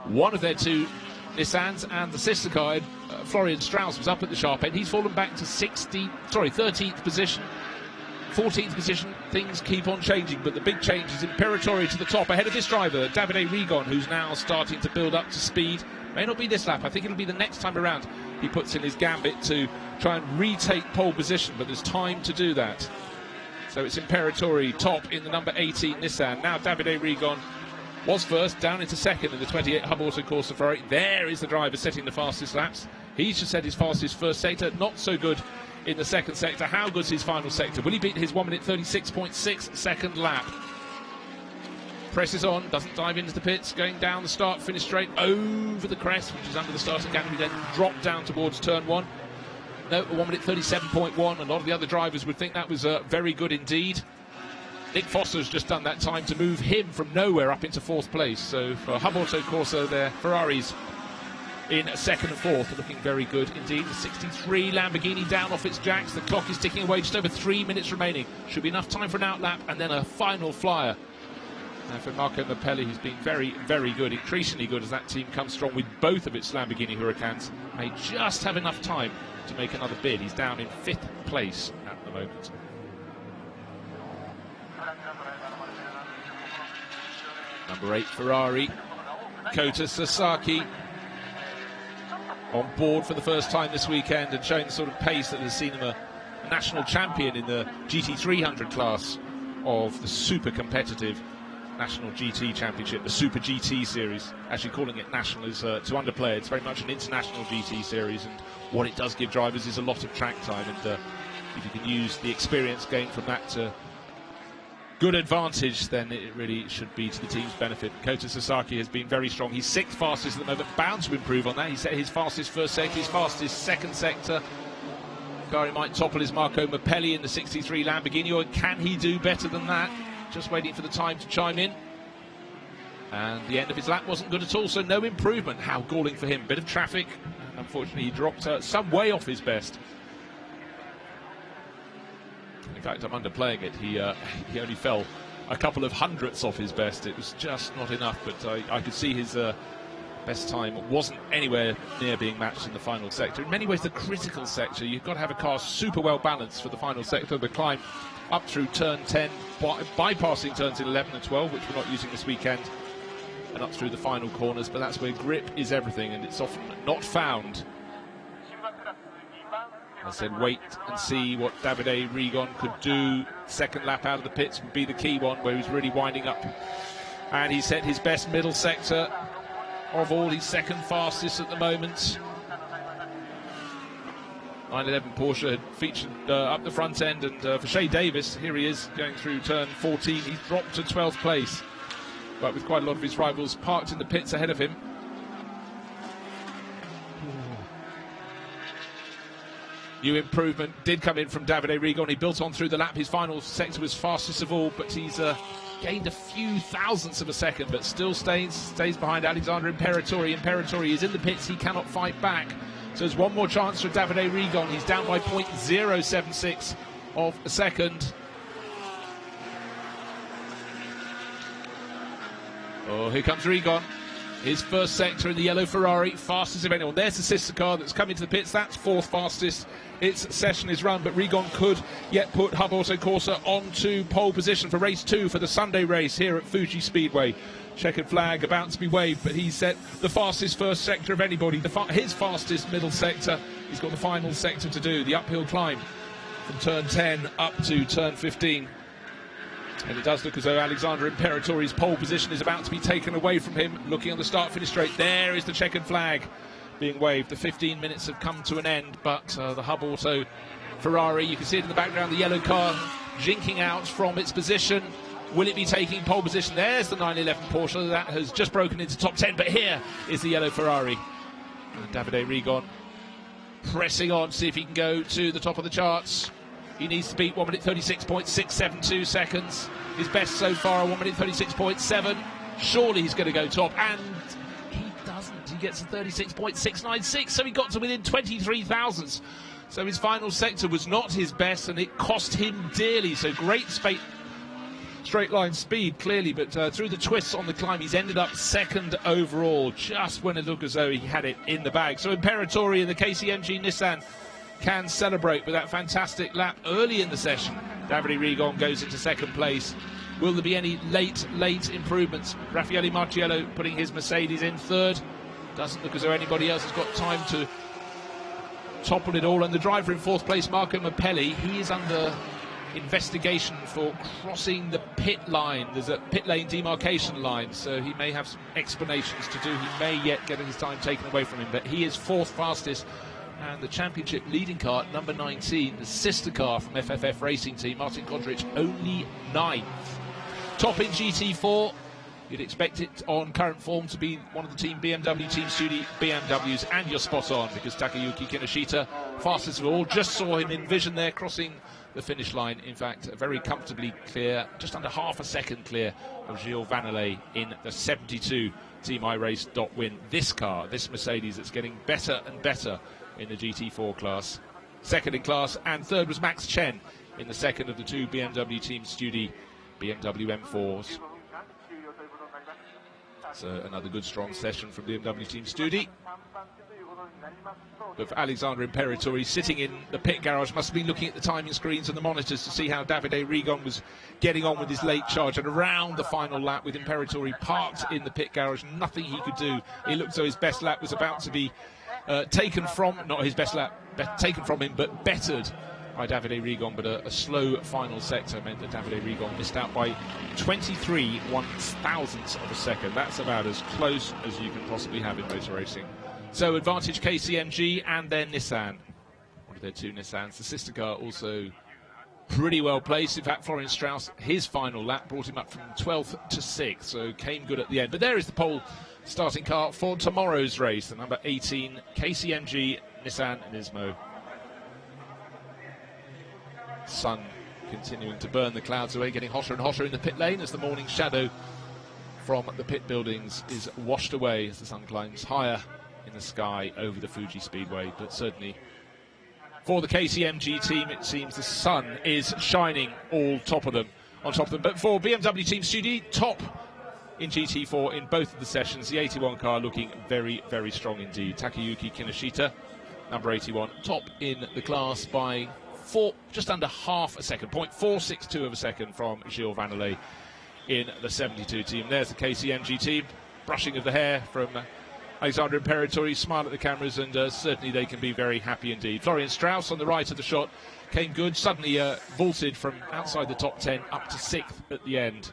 one of their two Nissans, and the sister car, Florian Strauss, was up at the sharp end. He's fallen back to 13th position. 14th position. Things keep on changing, but the big change is Imperatori to the top ahead of this driver, Davide Rigon, who's now starting to build up to speed. May not be this lap, I think it'll be the next time around he puts in his gambit to try and retake pole position, but there's time to do that. So it's Imperatori top in the number 18 Nissan. Now Davide Rigon was first, down into second in the 28 Hub Auto Corsa Ferrari. There is the driver setting the fastest laps. He's just set his fastest first sector, not so good in the second sector. How good's his final sector? Will he beat his 1 minute 36.6 second lap? Presses on, doesn't dive into the pits, going down the start, finish straight over the crest, which is under the starting canopy, then drop down towards turn 1. No, 1 minute 37.1. A lot of the other drivers would think that was very good indeed. Nick Foster's just done that time to move him from nowhere up into 4th place. So for Hub Auto Corsa, their Ferraris in 2nd and 4th, looking very good indeed. The 63 Lamborghini down off its jacks. The clock is ticking away, just over 3 minutes remaining. Should be enough time for an outlap and then a final flyer. And for Marco Mappelli, who's been very, very good, increasingly good as that team comes strong with both of its Lamborghini Huracans, may just have enough time to make another bid. He's down in 5th place at the moment. Number 8 Ferrari, Kota Sasaki, on board for the first time this weekend and showing the sort of pace that has seen him a national champion in the GT300 class of the super competitive National GT Championship, the Super GT Series. Actually calling it national is to underplay it. It's very much an international GT series, and what it does give drivers is a lot of track time, and if you can use the experience gained from that to good advantage, then it really should be to the team's benefit. Kota Sasaki has been very strong. He's 6th fastest at the moment, bound to improve on that. He set his fastest first sector, his fastest second sector. Car he might topple is Marco Mappelli in the 63 Lamborghini, or can he do better than that? Just waiting for the time to chime in. And the end of his lap wasn't good at all, so no improvement. How galling for him. Bit of traffic. Unfortunately, he dropped some way off his best. In fact, I'm underplaying it. He only fell a couple of hundredths off his best. It was just not enough, but I could see his best time wasn't anywhere near being matched in the final sector. In many ways, the critical sector, you've got to have a car super well balanced for the final sector. The climb up through turn 10, bypassing turns 11 and 12, which we're not using this weekend, and up through the final corners, but that's where grip is everything, and it's often not found. I said wait and see what Davide Rigon could do. Second lap out of the pits would be the key one, where he's really winding up, and he set his best middle sector of all. He's 2nd fastest at the moment. 911 Porsche had featured up the front end, and for Shea Davis, here he is going through turn 14. He's dropped to 12th place, but with quite a lot of his rivals parked in the pits ahead of him. New improvement did come in from Davide Rigon. He built on through the lap. His final sector was fastest of all, but he's gained a few thousandths of a second, but still stays behind Alexander Imperatori. Imperatori is in the pits. He cannot fight back. So there's one more chance for Davide Rigon. He's down by 0.076 of a second. Oh, here comes Rigon. His first sector in the yellow Ferrari, fastest of anyone. There's the sister car that's come into the pits. That's 4th fastest. Its session is run, but Rigon could yet put Hub Auto Corsa onto pole position for race 2 for the Sunday race here at Fuji Speedway. Checkered flag about to be waved, but he set the fastest first sector of anybody. His fastest middle sector. He's got the final sector to do, the uphill climb from turn 10 up to turn 15. And it does look as though Alexander Imperatori's pole position is about to be taken away from him. Looking on the start-finish straight, there is the checkered flag being waved. The 15 minutes have come to an end, but the Hub Auto Ferrari, you can see it in the background, the yellow car jinking out from its position. Will it be taking pole position? There's the 911 Porsche that has just broken into top 10, but here is the yellow Ferrari. And Davide Rigon pressing on to see if he can go to the top of the charts. He needs to beat 1 minute 36.672 seconds. His best so far, 1 minute 36.7. Surely he's going to go top, and he doesn't. He gets a 36.696, so he got to within 23 thousandths. So his final sector was not his best, and it cost him dearly. So great straight line speed, clearly, but through the twists on the climb, he's ended up second overall, just when it looked as though he had it in the bag. So Imperatori and the KCMG Nissan can celebrate with that fantastic lap early in the session. Davide Rigon goes into second place. Will there be any late improvements? Raffaele Marciello putting his Mercedes in third. Doesn't look as though anybody else has got time to topple it all. And the driver in fourth place, Marco Mappelli, he is under investigation for crossing the pit line. There's a pit lane demarcation line, so he may have some explanations to do. He may yet get his time taken away from him, but he is fourth fastest. And the championship leading car, number 19, the sister car from FFF Racing Team, Martin Kodric, only 9th. Top in GT4, you'd expect it on current form to be one of the Team BMW, Team Studi BMWs, and you're spot on, because Takayuki Kinoshita, fastest of all, just saw him in vision there, crossing the finish line. In fact, very comfortably clear, just under half a second clear of Gilles Vannelet in the 72 Team iRace win. This car, this Mercedes, that's getting better and better in the GT4 class. Second in class, and third was Max Chen in the second of the two BMW Team Studi BMW M4s. So another good strong session from BMW Team Studi. But for Alexander Imperatori, sitting in the pit garage, must have been looking at the timing screens and the monitors to see how Davide Rigon was getting on with his late charge. And around the final lap, with Imperatori parked in the pit garage, nothing he could do. It looked as though his best lap was about to be taken from, not his best lap, taken from him, but bettered by Davide Rigon. But a slow final sector meant that Davide Rigon missed out by 23 1/1000ths of a second. That's about as close as you can possibly have in motor racing. So advantage KCMG and then Nissan. One of their two Nissans. The sister car also pretty well placed. In fact, Florian Strauss, his final lap brought him up from 12th to 6th, so came good at the end. But there is the pole starting car for tomorrow's race, the number 18 KCMG NISSAN NISMO. Sun continuing to burn the clouds away, getting hotter and hotter in the pit lane as the morning shadow from the pit buildings is washed away as the sun climbs higher in the sky over the Fuji Speedway. But certainly for the KCMG team, it seems the sun is shining on top of them. But for BMW Team Studi, top in GT4 in both of the sessions. The 81 car looking very, very strong indeed. Takayuki Kinoshita, number 81, top in the class by just under half a second, 0.462 of a second from Gilles Vannelet in the 72 team. There's the KCMG team, brushing of the hair from Alexander Imperatori, smile at the cameras, and certainly they can be very happy indeed. Florian Strauss on the right of the shot came good, suddenly vaulted from outside the top 10 up to 6th at the end.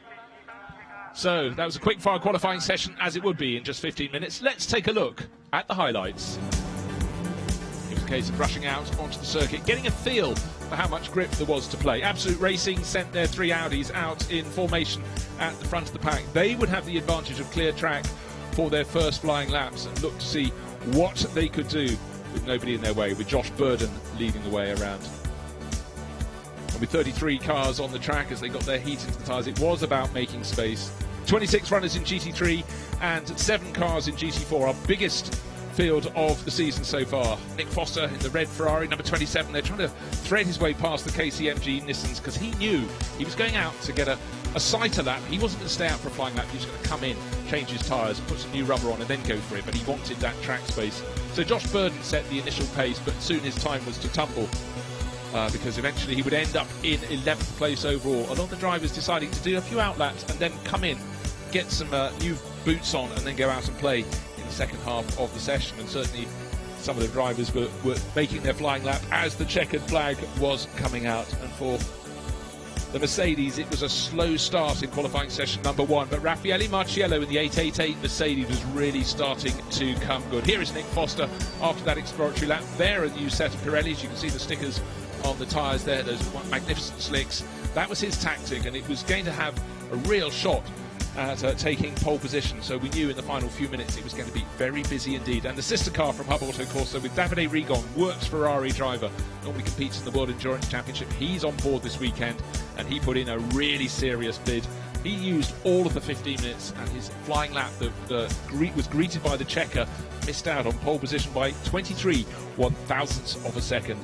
So that was a quick fire qualifying session, as it would be in just 15 minutes. Let's take a look at the highlights. It was a case of rushing out onto the circuit, getting a feel for how much grip there was to play. Absolute Racing sent their 3 Audis out in formation at the front of the pack. They would have the advantage of clear track for their first flying laps and look to see what they could do with nobody in their way, with Josh Burden leading the way around. And with 33 cars on the track as they got their heat into the tyres, it was about making space. 26 runners in GT3 and 7 cars in GT4, our biggest field of the season so far. Nick Foster in the red Ferrari, number 27. They're trying to thread his way past the KCMG Nissans because he knew he was going out to get a sighter lap. He wasn't going to stay out for a flying lap. He was going to come in, change his tyres, put some new rubber on and then go for it, but he wanted that track space. So Josh Burden set the initial pace, but soon his time was to tumble because eventually he would end up in 11th place overall. A lot of the drivers deciding to do a few outlaps and then come in, get some new boots on and then go out and play in the second half of the session. And certainly some of the drivers were making their flying lap as the checkered flag was coming out. And for the Mercedes, it was a slow start in qualifying session number 1, but Raffaele Marciello in the 888 Mercedes was really starting to come good. Here is Nick Foster after that exploratory lap. There a new set of Pirellis. You can see the stickers on the tyres there, those magnificent slicks. That was his tactic, and it was going to have a real shot at taking pole position. So we knew in the final few minutes it was going to be very busy indeed. And the sister car from Hub Auto Corsa with Davide Rigon, works Ferrari driver, normally competes in the World Endurance Championship. He's on board this weekend and he put in a really serious bid He used all of the 15 minutes, and his flying lap that was greeted by the checker missed out on pole position by 23 one-thousandths of a second.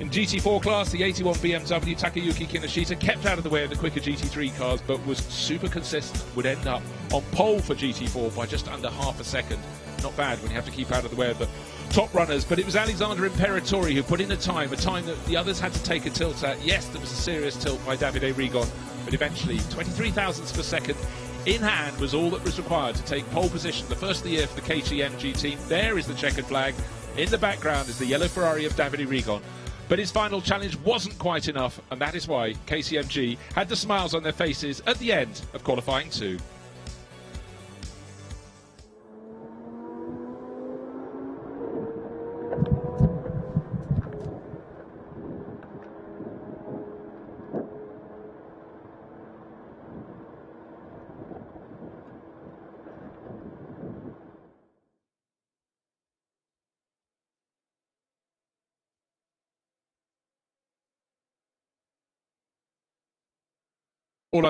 In GT4 class, the 81 BMW Takayuki Kinoshita kept out of the way of the quicker GT3 cars, but was super consistent, would end up on pole for GT4 by just under half a second. Not bad when you have to keep out of the way of the top runners, but it was Alexander Imperatori who put in a time that the others had to take a tilt at. Yes, there was a serious tilt by Davide Rigon, but eventually 23 thousandths per second in hand was all that was required to take pole position, the first of the year for the KTMG team. There is the checkered flag. In the background is the yellow Ferrari of Davide Rigon. But his final challenge wasn't quite enough, and that is why KCMG had the smiles on their faces at the end of qualifying 2. All